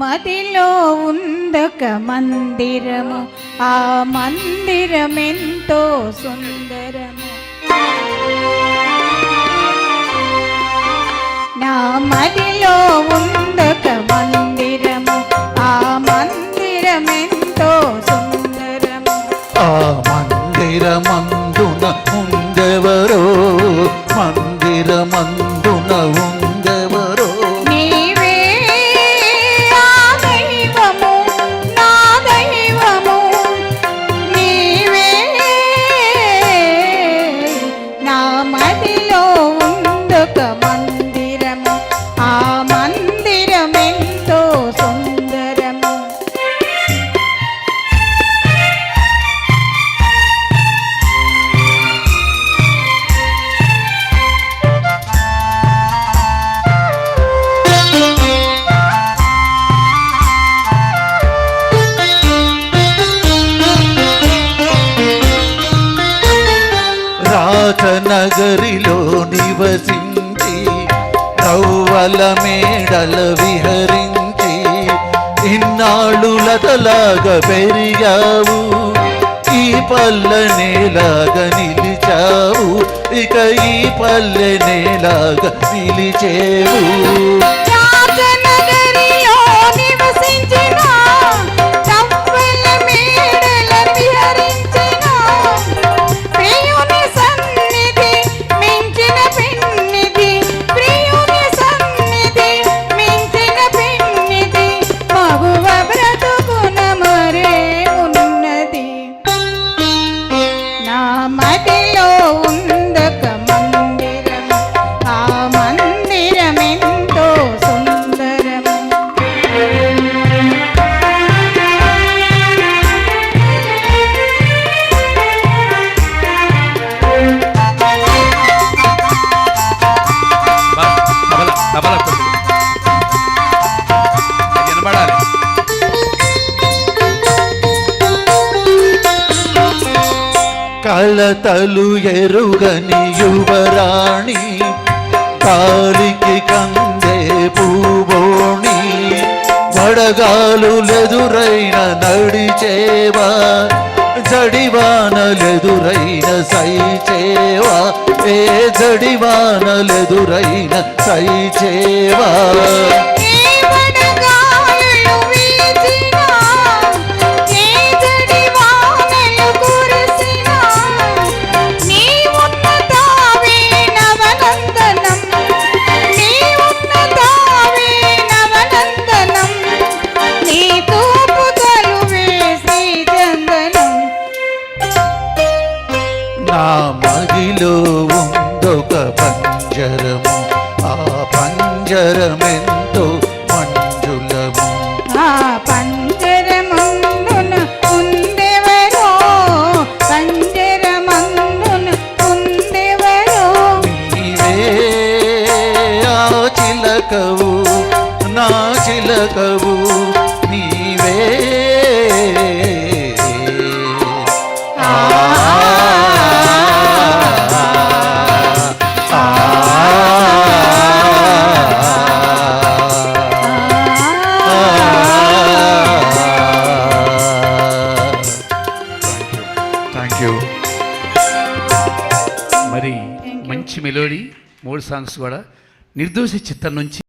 మదిలో ఉందొక మందిరము, ఆ మందిరమెంతో సుందరము. నా మదిలో ఉందొక మందిరము, ఆ మందిరమెంతో సుందరము. ఆ మందిరమందున ఉందెవరో, మందిరమందున ఉందెవరో. నీవే ఆ దైవము, నా దైవము. నీవే నా మదిలో ఉందొక మందిరము, ఆ మందిరమెంతో సుందరము. రాజనగరిలో నివసించి రవ్వల మేడల విహరించి ఇన్నాళ్ళు లతలాగా పెరిగావు, ఈ పల్లెనేలాగా నిలిచావు, ఇక ఈ పల్లెనేలాగా నిలిచేవు. మదిలో ఉందొక మందిరము, ఆ మందిరమెంతో సుందరము. కలతలు ఎరుగని యువరాణి, కాలికి కందే పూబోణి, వడగాలులెదురైన నడిచేవా, జడివానలెదురైన సైచేవా, ఏ జడివానలెదురైన సైచేవా. నా మదిలో ఉందొక పంజరము, ఆ పంజరమెంతో మంజులము. ఆ పంజరమందున ఉందెవరో, పంజరమందున ఉందెవరో. నీవే ఆ చిలకవు, నా చిలకవు నీవే. మరి మంచి మెలోడీ, 3 సాంగ్స్ కూడా నిర్దోష చిత్తం నుంచి